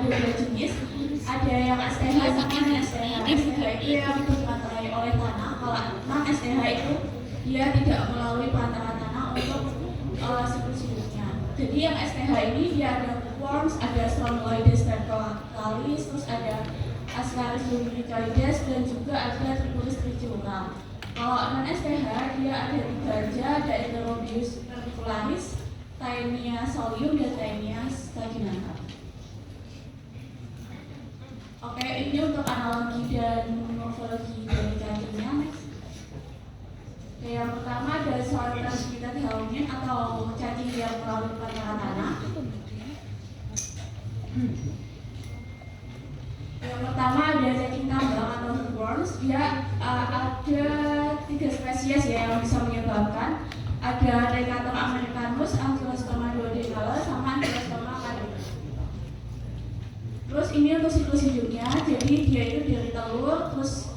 ada dua jenis, ada yang STH sama non STH. STH itu yang dipanterai oleh tanah, kalau non STH itu dia tidak melalui pantaran tanah untuk siklus hidupnya. Jadi yang STH ini dia ada worms, ada Stromeloides dan Calalis, terus ada Ascaris lumbricoides dan juga ada Trichuris trichiura. Kalau non STH dia ada di ganja, ada Enterobius particularis, Taenia solium dan Taenia staginata. Oke, ini untuk analogi dan morfologi dari cacingnya. Yang pertama ada soal transmitted helminth atau cacing yang melalui pantaran tanah. Yang pertama ada cacing tambang atau hookworms. Dia ada 3 spesies ya yang bisa menyebabkan. Ada Necator americanus, Ankylostoma duodenale, sama Ankylostoma caducus. Terus ini untuk siklus hidupnya, jadi dia itu dari telur, terus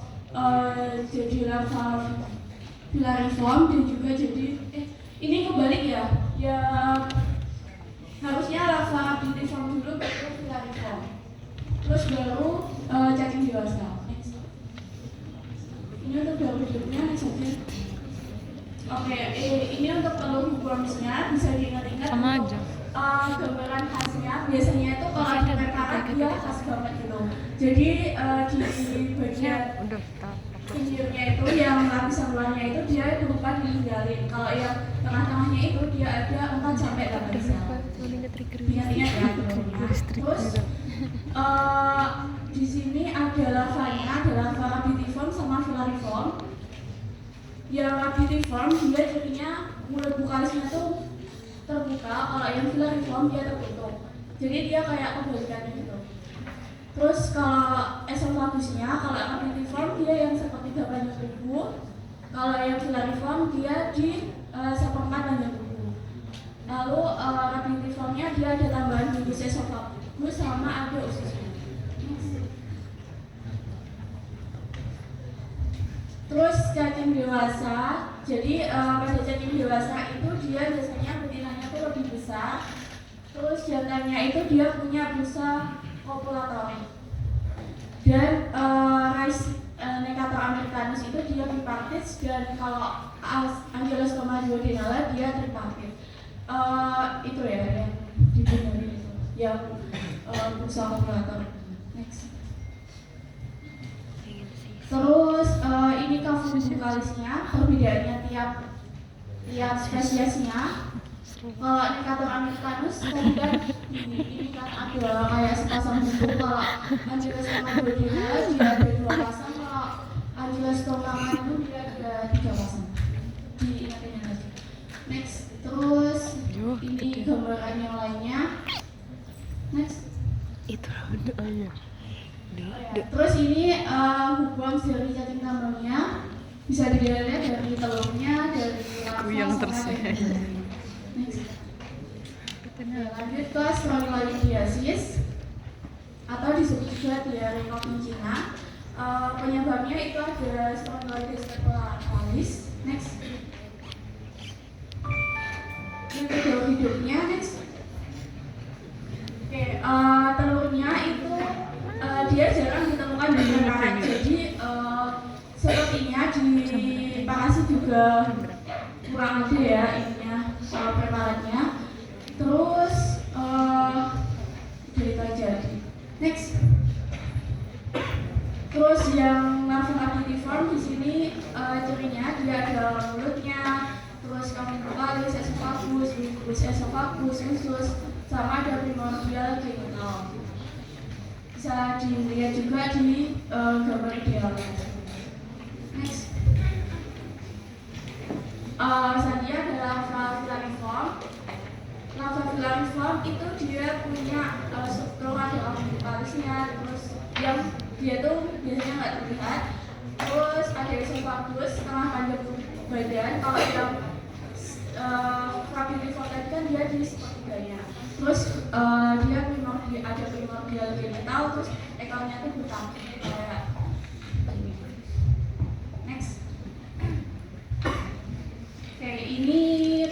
jadi larva filariform dan juga jadi ini kebalik ya, ya harusnya larva pitiform dulu baru filariform, terus baru cacing dewasa. Ini untuk daur hidupnya saja. Oke, ini untuk telur hookwormsnya bisa diingat-ingat sama aja. Gambaran khasnya biasanya itu kalau di perkarat dia khas banget gitu. Jadi di bagian pinggirnya itu yang lapisan luarnya itu dia berupa ditinggalin. Kalau yang tengah-tengahnya itu dia ada 4 sampai 8 sel. Ingat-ingat ya. Terus di sini ada larvanya, ada larva pitiform sama filariform. Yang pitiform dia jadinya mulut bukalisnya tuh terbuka, kalau yang filariform dia tertutup. Jadi dia kayak kebalikannya gitu. Terus kalau esofagusnya, kalau yang pitiform dia yang sepertiga panjang tubuh, kalau yang filariform dia di seperempat panjang tubuh. Lalu pitiformnya dia ada tambahan bulbus esofagus sama ada usisnya. Terus cacing dewasa, jadi pada cacing dewasa itu dia biasanya betinanya tuh lebih besar. Terus jantannya itu dia punya busa kopulator. Dan Necator americanus itu dia bipartit, dan kalau Ankylostoma duodenale dia tripartit. Itu ya yang dibunyiin itu, yang busa kopulator. Next. Terus ini kafum bukalisnya, perbedaannya tiap spesiesnya. Kalau Necator americanus tadi kan ini kan ada kayak sepasang buku. Kalau Ankylostoma duodenale dia ada 2 pasang. Kalau Ankylostoma caducus dia ada 3 pasang. Diingat-ingat aja. Next, terus ini gambaran yang lainnya. Next. Itu doanya. Terus ini hookworms dari cacing tambangnya bisa dilihat dari telurnya, dari larva yang sama dari lanjut ke Stromeloidiasis atau disebut juga diare Cina. Penyebabnya itu ada Stromeloides calalis. Next. Ini daur hidupnya. Next. Oke, telurnya itu dia jarang ditemukan di perkarat, jadi sepertinya di Parasit juga kurang ada ya ininya preparatnya. Terus itu aja. Next. Terus yang larva pitiform di sini cirinya dia ada mulutnya, terus bukalis, esofagus, bulbus esofagus, usus, sama ada primordial genital. Bisa dilihat juga di gambar idealnya. Next. Selanjutnya ada larva filariform. Larva filariform itu dia punya struktur ada bukalisnya, terus yang dia tuh biasanya nggak terlihat. Terus ada esofagus, tengah panjang badan. Kalau yang filariform tadi kan dia di sepertiganya. Terus dia ada primordial genital, terus ekornya tuh buta kayak ini. Next. Oke, ini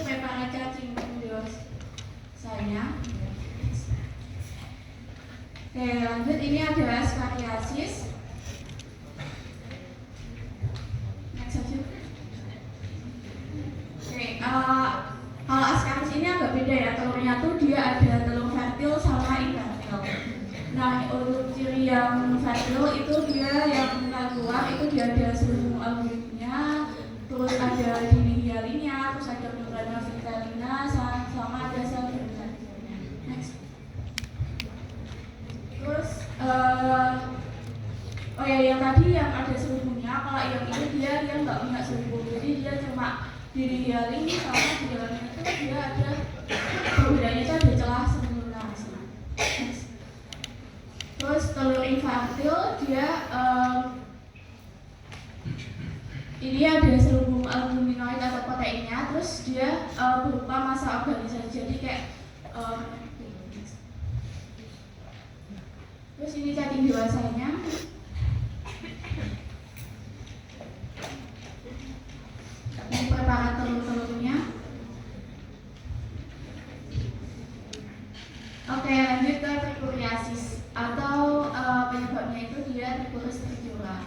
preparat cacing dewasanya. Oke, lanjut ini ada Ascariasis. Next aja. Oke, kalau Ascaris ini agak beda ya, telurnya tuh dia ada telur fertil sama infertil. Nah, untuk ciri yang fertil itu dia yang keluar itu dia ada selubung albuminnya, terus ada dinding hialinnya, terus ada membrana vitellina, sama ada sel germinal. Next. Terus, oh ya, yang tadi yang ada selubungnya, kalau yang ini dia nggak punya selubung, jadi dia cuma dinding hialin sama di dalamnya itu dia ada perbedaannya itu ada celah sempurna. Next. Terus telur infantil dia ini ada selubung albuminoid atau proteinnya, terus dia berupa massa organisasi, jadi kayak terus ini cacing dewasanya. Ini preparat telur-telurnya. Oke, lanjut ke tricuriasis atau penyebabnya itu dia Trichuris trichiura.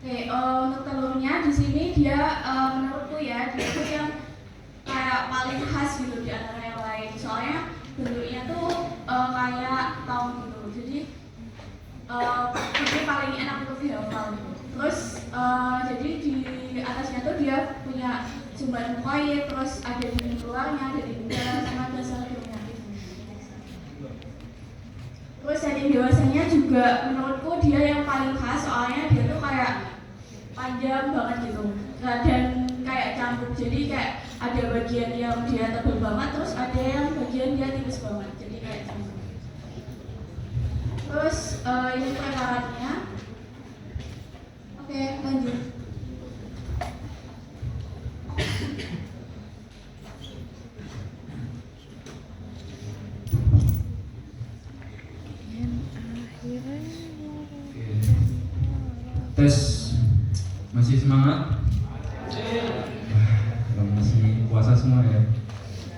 Oke, untuk telurnya di sini dia menurutku ya dia itu yang kayak paling khas gitu di antara yang lain. Soalnya bentuknya tuh kayak taung gitu. Jadi ini paling enak untuk dihafal gitu. Terus jadi di atasnya tuh dia punya sumber mukoid, terus ada dinding luarnya, ada dinding dalam, sama ada sel germinatif. Terus cacing dewasanya juga menurutku dia yang paling khas, soalnya dia tuh kayak panjang banget gitu dan kayak cambuk, jadi kayak ada bagian yang dia tebal banget, terus ada yang bagian dia tipis banget, jadi kayak cambuk. Terus ini preparatnya. Oke, lanjut. Tes, masih semangat? Masih puasa semua ya.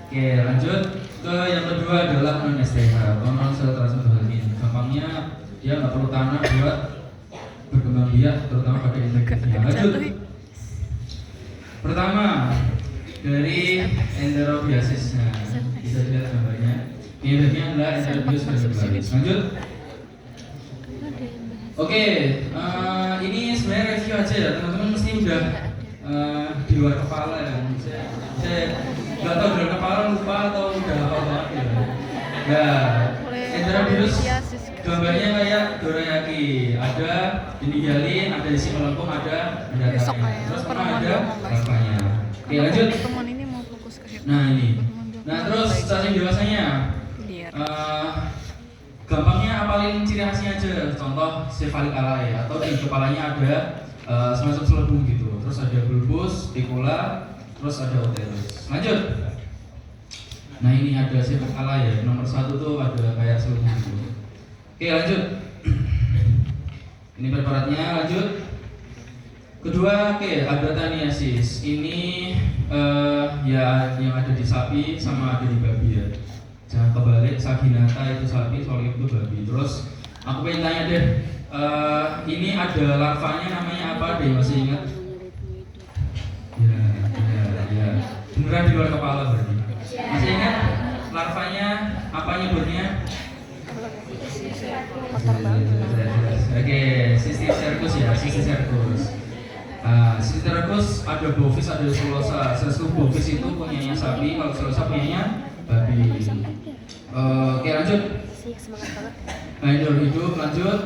Oke, lanjut ke yang kedua adalah non STH atau non sel transmembrane. Gampangnya dia nggak perlu tanah buat berkembang biak, terutama pada infeksinya. Lanjut. Pertama dari enterobiasis. Nah, bisa dilihat gambarnya. Penyebabnya adalah enterobiasis. Lanjut. Oke, ini sebenarnya review aja ya, teman-teman mesti udah di luar kepala ya. Saya nggak tahu di luar kepala lupa atau udah hafal banget ya. Nah, enterobius gambarnya kayak dorayaki, ada dinding hialin, ada isi melengkung, ada mendatarnya, terus ada larvanya. Oke, lanjut. Nah ini, nah terus cacing dewasanya. Gampangnya apalin ciri khasnya aja, contoh cephalic alae atau di kepalanya ada semacam selubung gitu, terus ada bulbus, spicula, terus ada uterus. Lanjut. Nah ini ada cephalic alae, nomor 1 tuh ada kayak selubung gitu. Oke, lanjut. Ini preparatnya, lanjut. Kedua, oke, ada taniasis. Ini ya yang ada di sapi sama ada di babi ya. Jangan kebalik, saginata itu sapi, solid itu babi. Terus aku pengen tanya deh, ini ada larvanya namanya apa deh, masih ingat? Ya. Beneran di luar kepala berarti. Masih ingat larvanya apa nyebutnya? Oke, Cysticercus ya, Cysticercus. Cysticercus ada bovis, ada selosa. Bovis itu punyanya sapi, kalau selosa punyanya babi. Oke, lanjut. Hidup, lanjut.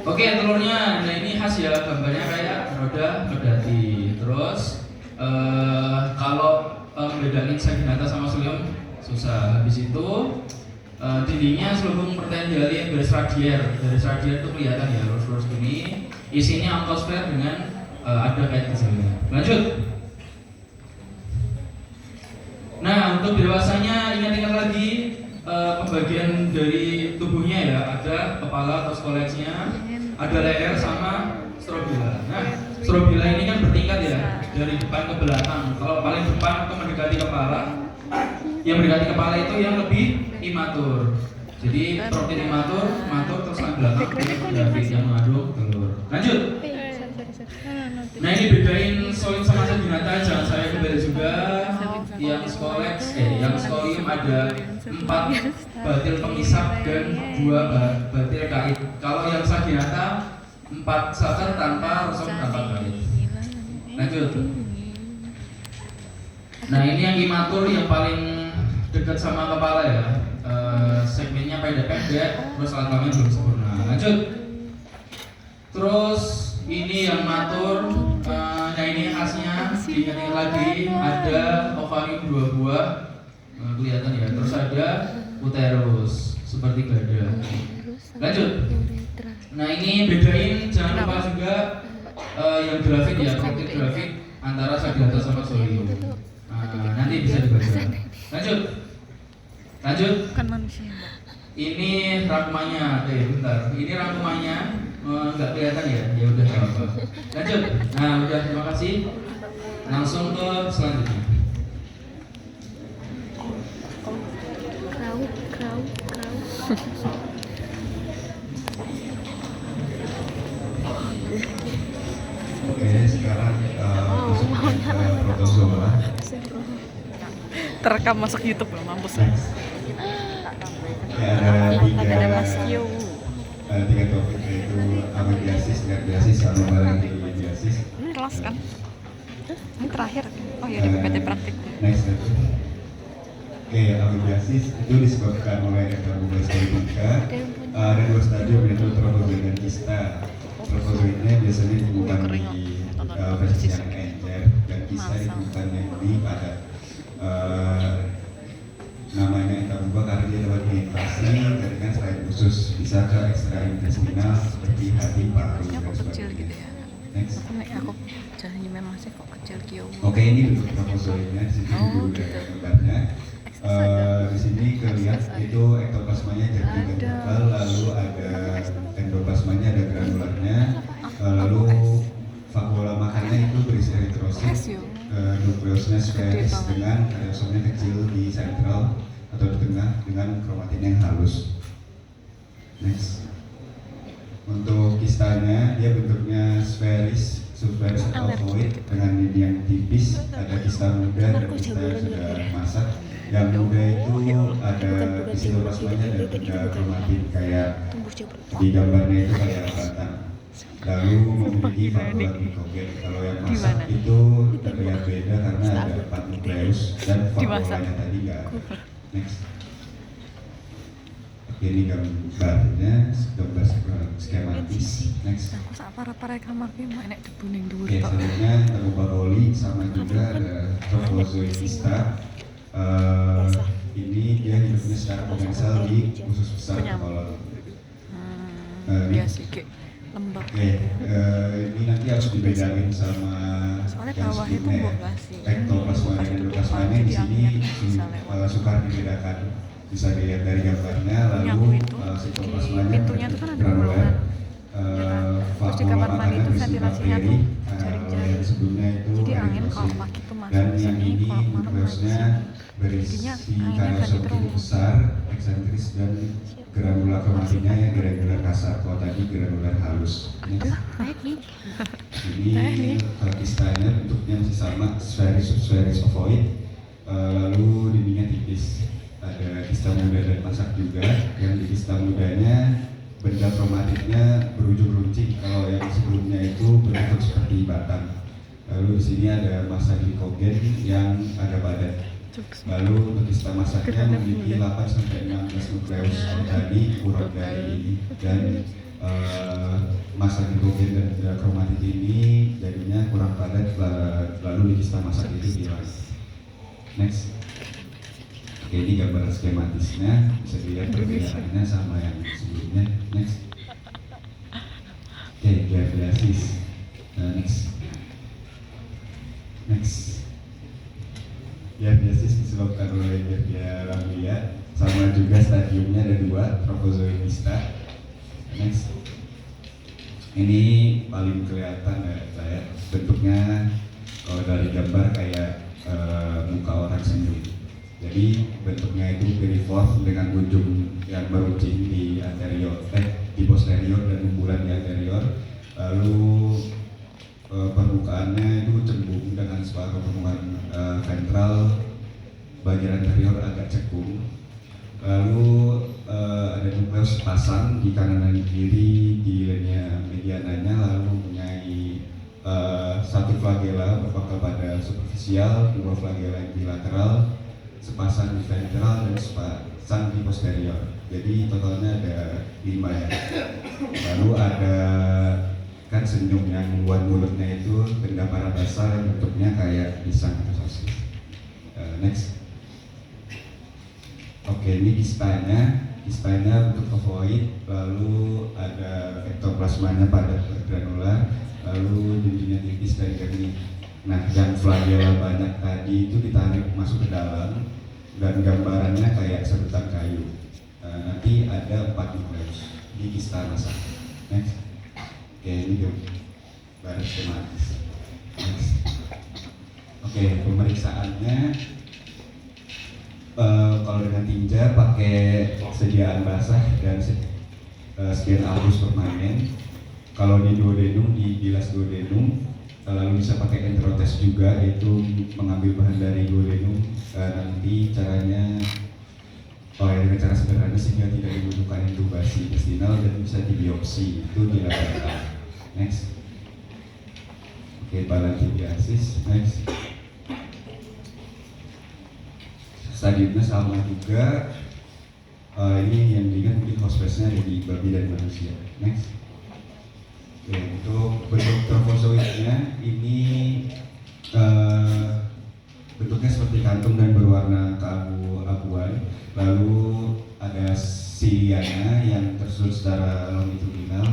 Oke, telurnya. Nah ini khas ya, gambarnya kayak roda medati. Terus kalau membedain saginata sama sulium susah. Habis itu dindingnya selubung protein hialin garis radier. Garis radier itu kelihatan ya, lurus-lurus gini. Isinya ankosfer dengan ada kayak gejalanya. Lanjut. Nah, untuk dewasanya ingat-ingat lagi pembagian dari tubuhnya ya, ada kepala atau skoleksnya, ada leher sama strobila. Nah, strobila ini kan bertingkat ya, dari depan ke belakang. Kalau paling depan atau mendekati kepala. Yang mendekati kepala itu yang lebih imatur. Jadi protein imatur, matur terus yang belakang gravid yang mengandung telur. Lanjut. Nah ini bedain solid sama saginata, jangan saya kembali juga. Yang skolium ada 4 batil pemisah dan 2 batil kait. Kalau yang saginata 4 saker tanpa rosong tanpa kait. Lanjut. Nah ini yang imatur yang paling dekat sama kepala ya. Segmennya pendek-pendek, terus alat kelamin belum sempurna. Lanjut. Terus ini yang matur. Nah ini khasnya diingat lagi ada ovarium 2 buah, kelihatan ya. Terus ada uterus seperti gada. Lanjut. Nah ini bedain, jangan lupa juga yang gravid ya, protein gravid antara saginata sama solium. Nanti bisa dibaca. Lanjut. Lanjut. Kan manusia. Ini rangkumannya. Bentar. Ini rangkumannya nggak kelihatan ya? Ya udah nggak apa-apa. Lanjut. Nah udah, terima kasih. Langsung ke selanjutnya. Krau. Oke, sekarang masuk ke protozoa. Terekam masuk YouTube loh, mampus. Ya, ada Masio. tiga topik, yaitu amebiasis, nerbiasis, sama balanibiasis. Ini kelas kan? Ini terakhir. Oh ya di PPT praktik. Next. Oke, amebiasis itu disebabkan oleh Enterobacterium. Ada 2 stadium, yaitu trofozoid dan kista. Trofozoidnya biasanya ditemukan di versi yang encer, dan kista ditemukan yang di padat. Namanya entabuba karena dia dapat menginvasi jaringan selain usus, bisa ke ekstraintestinal seperti hati, paru, dan Kok kecil sebagainya. gitu ya? Next. Aku jalannya memang sih kok kecil kio. Oke, ini bentuk trofozoidnya, di sini Oh, juga gitu. gambarnya. Di sini kelihatan itu ektoplasmanya jadi tebal, lalu ada endoplasmanya, ada granularnya, lalu vakuola makannya itu berisi eritrosit, nukleusnya sferis dengan karyosomnya kecil di sentral atau di tengah dengan kromatin yang halus. Next. Untuk kistanya dia bentuknya sferis, subsferis atau ovoid dengan lini yang tipis. Ada kista muda dan kista yang sudah masak. Yang muda itu ada sitoplasmanya dan ada kromatin kayak di gambarnya itu kayak batang. Lalu memiliki vakuola glikogen. Kalau yang masak itu terlihat beda karena ada 4 nukleus dan vakuolanya tadi nggak ada. Next. Oke, ini gambarnya, gambar skematis. Next. Aku sak para kamar ki mau enek debu ning dhuwur Oke, tok. selanjutnya terbuka coli sama juga ada trofozoid kista. Ini dia hidupnya secara komensal di usus besar kolon. Biasa kayak lembab. Oke, ini nanti harus dibedain sama Soalnya yang bawah itu sebelumnya ya. mbok kasih. Ektoplasma dan endoplasmanya di sini sukar dibedakan. Bisa dilihat dari gambarnya, lalu sitoplasmanya pintunya itu kan ada granuler. Terus di kamar mandi itu ventilasinya tuh jaring-jaring. Yang sebelumnya itu Jadi angin kalau eritrosit. pagi tuh masuk Dan ke yang sini, ini kalau malam nukleusnya berisi Jadinya anginnya karyosom ganti cukup terus. besar, eksentris dan granular kromatinnya yang granular kasar. Kalau tadi granular halus. Ini kistanya bentuknya masih sama, sferis ovoid, lalu dindingnya tipis. Ada kista muda dan masak juga. Yang di kista mudanya benda kromatiknya berujung runcing. Kalau yang sebelumnya itu berbentuk seperti batang. Lalu di sini ada massa glikogen yang ada padat. Lalu untuk kista masaknya memiliki 8 sampai 16 nukleus. Tadi kurang dari ini, dan massa glikogen dan kromatit ini jadinya kurang padat, lalu di kista masak itu hilang. Next. Oke, ini gambar skematisnya, bisa dilihat perbedaannya sama yang sebelumnya. Next. Oke, diabetes. Next. Diabetes disebabkan oleh Yersinia lamblia, sama juga stadiumnya ada 2, trofozoid kista. Next. Ini paling kelihatan ya saya, bentuknya kalau dari gambar kayak muka orang tersendiri. Jadi bentuknya itu piriform dengan ujung yang beruncing di di posterior dan umbulan di anterior. Lalu permukaannya itu cembung dengan separuh permukaan ventral, bagian anterior agak cekung. Lalu ada nukleus pasang di kanan dan kiri di linea mediananya, lalu mempunyai satu flagela berpangkal pada superficial, dua flagela yang bilateral, sepasang di ventral dan sepasang di posterior. Jadi totalnya ada 5 ya. Lalu ada kan senyum yang membuat mulutnya itu benda parabasa yang bentuknya kayak pisang atau sosis. Next. Oke, ini kistanya bentuk ovoid, lalu ada ektoplasmanya padat bergranular, lalu dindingnya tipis dan jernih. Nah, yang flagela banyak tadi itu ditarik masuk ke dalam dan gambarannya kayak sedotan kayu. Nanti ada 4 nukleus di kista rasa. Next. Oke, ini gambar skematis. Next. Oke, pemeriksaannya kalau dengan tinja pakai sediaan basah dan sekian alus permanen. Kalau di duodenum, di bilas duodenum, lalu bisa pakai enterotest juga, yaitu mengambil bahan dari duodenum. Nanti caranya dengan cara sederhana sehingga tidak dibutuhkan intubasi intestinal dan bisa dibiopsi, itu dilakukan. Next. Oke, balantidiasis. Next. Stadiumnya sama juga. Ini yang diingat mungkin hospesnya ada di babi dan manusia. Next. Oke, untuk bentuk trofozoitnya ini bentuknya seperti kantung dan berwarna keabu-abuan. Lalu ada silianya yang tersusun secara longitudinal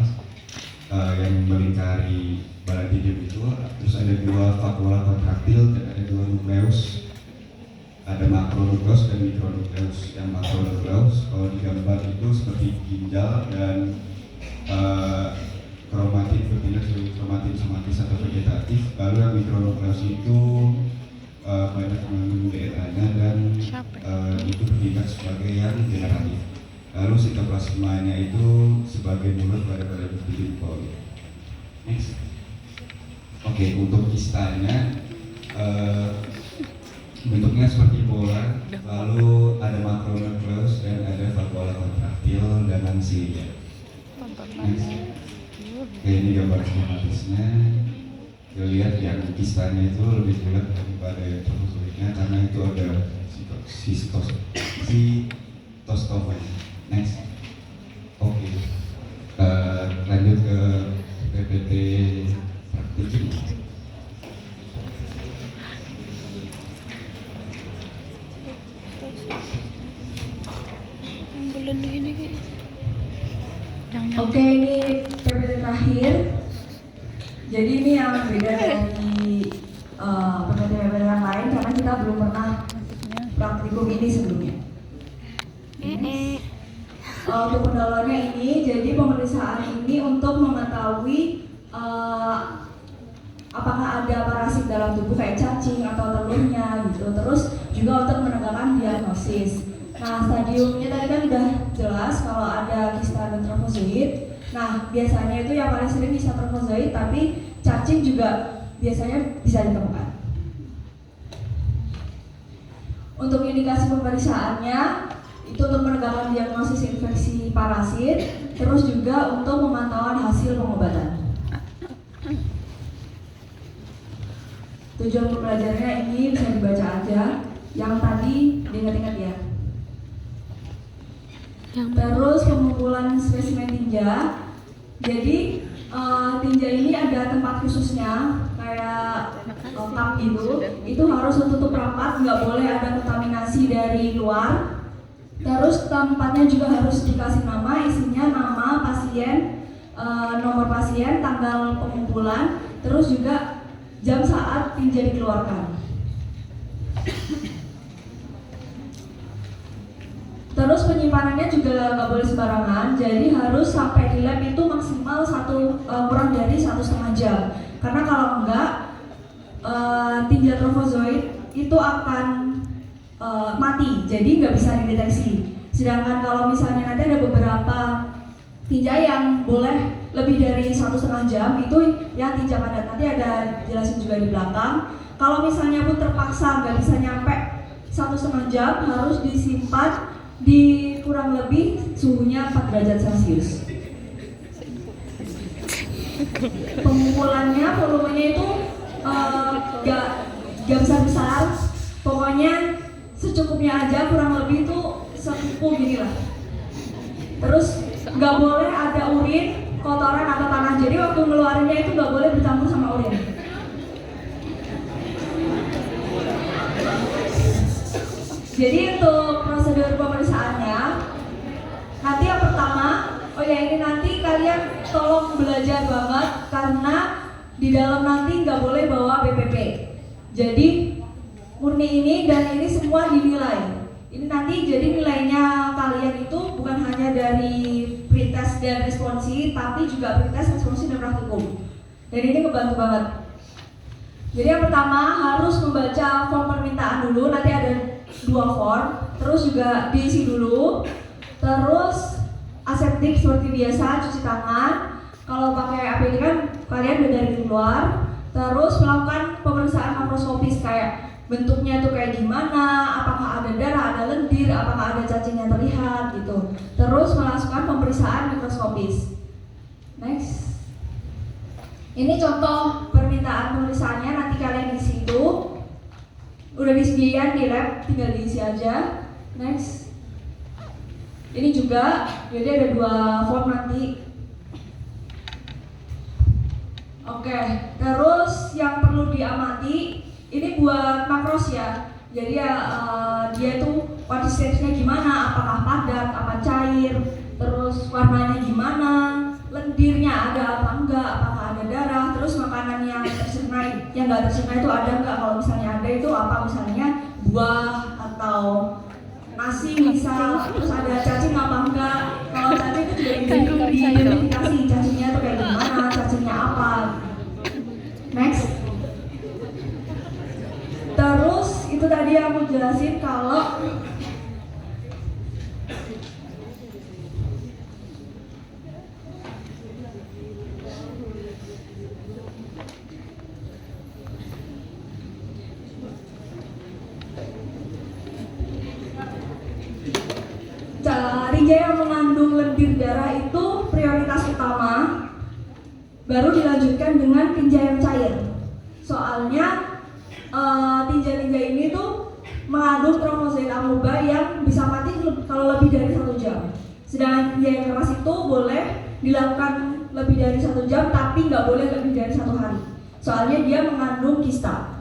yang melingkari balantidium itu. Terus ada 2 vakuola kontraktil dan ada 2 nukleus. Ada makronukleus dan mikronukleus. Yang makronukleus kalau digambar itu seperti ginjal dan kromatin berpindah ke kromatin somatis atau vegetatif. Lalu yang mikronukleus itu banyak mengandung DNA-nya dan itu bertindak sebagai yang generatif. Lalu sitoplasmanya itu sebagai mulut pada berpindah. Next. Oke, untuk kistanya bentuknya seperti bola, lalu ada makronukleus dan ada vakuola kontraktil dengan silia. Next. Oke, ini gambar skematisnya. Kita lihat yang kistanya itu lebih bulat daripada yang trofozoitnya karena itu ada sitostoma. Next. Oke. Lanjut ke PPT praktik. Oke, ini PPT terakhir. Jadi ini yang beda dari PPT yang lain karena kita belum pernah praktikum ini sebelumnya. Untuk pendahuluannya ini, jadi pemeriksaan ini untuk mengetahui apakah ada parasit dalam tubuh kayak cacing atau telurnya gitu. Terus juga untuk menegakkan diagnosis. Nah, stadiumnya tadi kan udah jelas kalau ada kista dan trofozoid. Nah, biasanya itu yang paling sering bisa trofozoid, tapi cacing juga biasanya bisa ditemukan. Untuk indikasi pemeriksaannya, itu untuk menegakkan diagnosis infeksi parasit, terus juga untuk pemantauan hasil pengobatan. Tujuan pembelajarannya ini bisa dibaca aja, yang tadi diingat-ingat ya. Terus pengumpulan spesimen tinja. Jadi tinja ini ada tempat khususnya kayak cup gitu. Itu harus tertutup rapat, nggak boleh ada kontaminasi dari luar. Terus tempatnya juga harus dikasih nama, isinya nama pasien, nomor pasien, tanggal pengumpulan, terus juga jam saat tinja dikeluarkan. Terus penyimpanannya juga nggak boleh sembarangan, jadi harus sampai di lab itu maksimal kurang dari 1,5 jam. Karena kalau enggak, tinja trofozoid itu akan mati, jadi nggak bisa dideteksi. Sedangkan kalau misalnya nanti ada beberapa tinja yang boleh lebih dari 1,5 jam, itu yang tinja padat. Nanti ada jelasin juga di belakang. Kalau misalnya pun terpaksa nggak bisa nyampe 1,5 jam, harus disimpan di kurang lebih suhunya 4 derajat Celcius. Pengumpulannya, volumenya itu gak besar-besar, pokoknya secukupnya aja, kurang lebih itu sekupu gini lah. Terus nggak boleh ada urin, kotoran atau tanah, jadi waktu ngeluarinnya itu nggak boleh bercampur sama urin. Jadi untuk prosedur pemeriksaannya, nanti yang pertama, oh ya ini nanti kalian tolong belajar banget karena di dalam nanti nggak boleh bawa BPP. Jadi murni ini dan ini semua dinilai. Ini nanti jadi nilainya kalian itu bukan hanya dari pretest dan responsi, tapi juga pretest, responsi dan praktikum. Dan ini ngebantu banget. Jadi yang pertama harus membaca form permintaan dulu. Nanti ada 2 form, terus juga diisi dulu. Terus aseptik seperti biasa, cuci tangan. Kalau pakai APD kan kalian udah dari luar. Terus melakukan pemeriksaan makroskopis kayak bentuknya itu kayak gimana, apakah ada darah, ada lendir, apakah ada cacing yang terlihat gitu. Terus melakukan pemeriksaan mikroskopis. Next. Ini contoh permintaan pemeriksaannya, nanti kalian isi itu. Udah disediakan di lab, tinggal diisi aja. Next. Ini juga, jadi ada 2 form nanti. Oke, terus yang perlu diamati, ini buat makros ya. Jadi ya dia tuh body shape-nya gimana, apakah padat, apa cair, terus warnanya gimana, lendirnya ada apa enggak, apakah ada darah, terus makanan yang terserna, yang nggak terserna itu ada enggak, kalau misalnya ada itu apa, misalnya buah atau nasi misal, terus ada cacing apa enggak. Kalau cacing itu juga diidentifikasi cacingnya itu kayak gimana, cacingnya apa. Next. Terus itu tadi yang aku jelasin kalau tinja yang mengandung lendir darah itu prioritas utama, baru dilanjutkan dengan tinja yang cair. Soalnya tinja-tinja ini tuh mengandung trombosit amuba yang bisa mati kalau lebih dari 1 jam. Sedangkan tinja yang keras itu boleh dilakukan lebih dari 1 jam, tapi nggak boleh lebih dari 1 hari. Soalnya dia mengandung kista.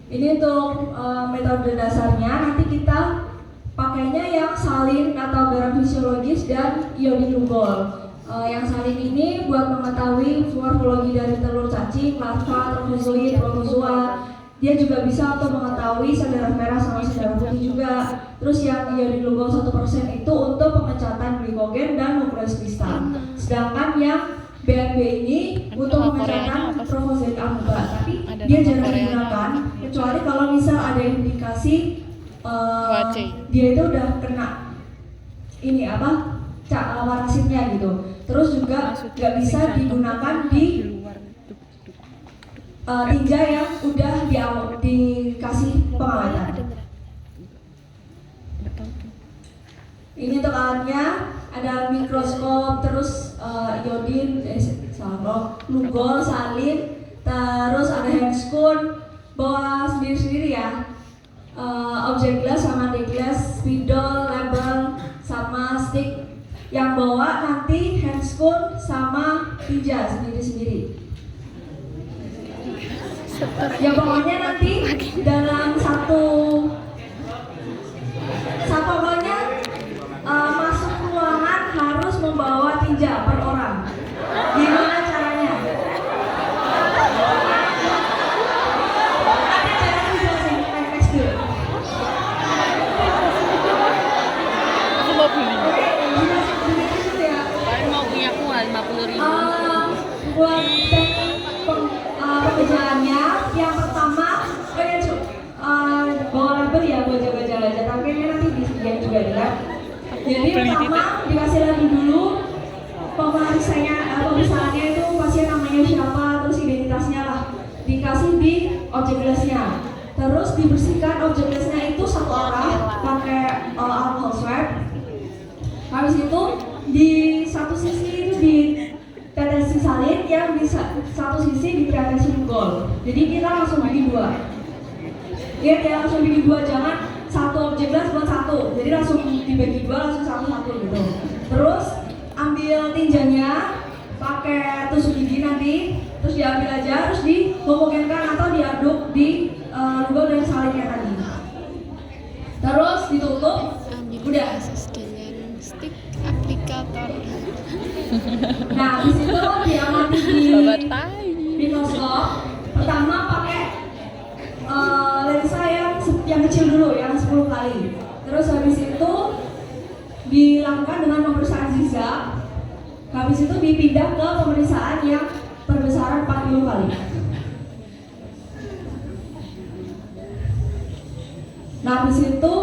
Ini untuk metode dasarnya, nanti kita pakainya yang salin atau garam fisiologis dan iodiglukol. Yang salin ini buat mengetahui morfologi dari telur cacing, larva, trofozoid, protozoa. Dia juga bisa untuk mengetahui sel darah merah sama sel darah putih juga. Terus yang iodiglukol 1% itu untuk pemecatan glikogen dan nukleus kristal. Sedangkan yang BNB ini untuk pemecatan trofozoid amuba, tapi dia jarang digunakan kecuali kalau misal ada indikasi dia itu udah kena ini apa warasitnya gitu. Terus juga nggak bisa digunakan di tinja yang udah dikasih pengawetan. Ini untuk alatnya ada mikroskop, terus iodin, glukol, salin, terus ada handscoon, bawa sendiri-sendiri ya. Objek glass sama deglass, spidol, label, sama stick. Yang bawa nanti handscoon sama tinja sendiri-sendiri. Ya pokoknya nanti dalam satu pokoknya masuk ruangan harus membawa tinja per orang. Gimana caranya? Ada cara dijelasin, next dulu. Aku mau beli. Ya. Paling mau punya aku 50.000. Buat pekerjaannya yang pertama, juga di lab. Jadi pertama dikasih lagi dulu pemeriksaannya itu pasien namanya siapa, terus identitasnya lah, dikasih di objek glassnya. Terus dibersihkan objek glassnya itu satu arah pakai alcohol swab. Habis itu di satu sisi itu ditetesin salin, yang di satu sisi ditetesin gol. Jadi kita langsung bagi dua. Lihat ya, langsung bagi dua, jangan satu objek glass buat satu. Jadi langsung dibagi dua, langsung satu-satu gitu. Terus ambil tinjanya pakai tusuk gigi nanti, terus diambil aja, terus dihomogenkan atau diaduk di gol dan salinnya tadi. Terus ditutup, udah. Dengan stick aplikator. Nah, di situ diamati di mikroskop. Pertama pakai lensa yang kecil dulu, yang 10 kali. Terus habis itu dilakukan dengan pemeriksaan zigzag. Habis itu dipindah ke pemeriksaan yang perbesaran 40 kali. Nah, habis itu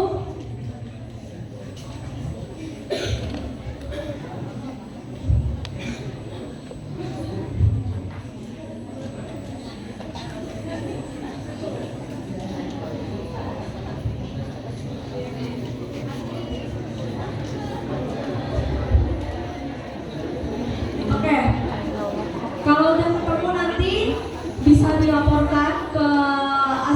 kalau udah ketemu nanti bisa dilaporkan ke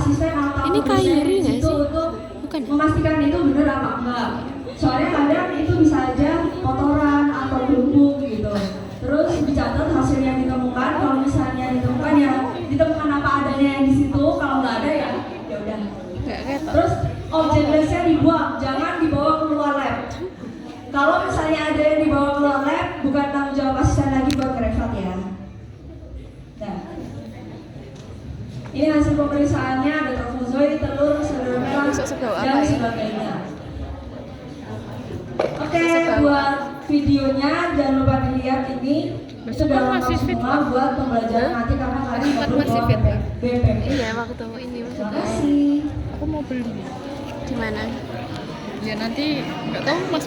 asisten atau Ini Kairi nggak itu sih? untuk Bukan. memastikan itu benar apa enggak. Soalnya kadang itu bisa aja kotoran atau gelembung gitu. Terus dicatat hasil yang ditemukan. Kalau misalnya ditemukan ya ditemukan apa adanya yang di situ. Kalau nggak ada ya udah. Terus objek glassnya dibuang, jangan dibawa keluar lab. Kalau misalnya ada yang dibawa keluar lab, bukan tanggung jawab asisten lagi buat ngerevat ya. Nah, ini hasil pemeriksaannya, ada trofozoid, telur, selur merah, dan sebagainya. Oke, buat videonya jangan lupa dilihat ini. Itu udah lengkap semua buat pembelajaran nanti karena kalian perlu masih bawa fit ya? BPM. Iya, waktu ini Terima maksudnya. kasih. Aku mau beli. Gimana? Ya nanti nggak tahu mas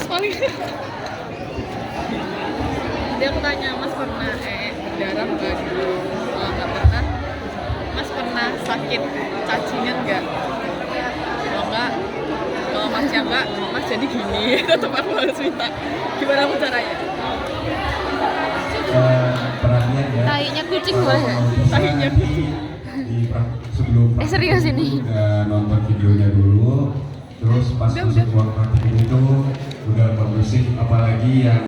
paling. Dia aku tanya, mas pernah berdarah nggak gitu? Kalau nggak pernah, mas pernah sakit cacingan nggak? Kalau nggak, kalau masnya nggak, mas jadi gini. Tetap aku harus minta. Gimana aku caranya? Perhatian ya. Tainya kucing Kalau banget. mau bisa Tainya nanti sebelum serius praktik ini? itu udah nonton videonya dulu, terus pas masuk ruang praktik itu udah kondusif, apalagi yang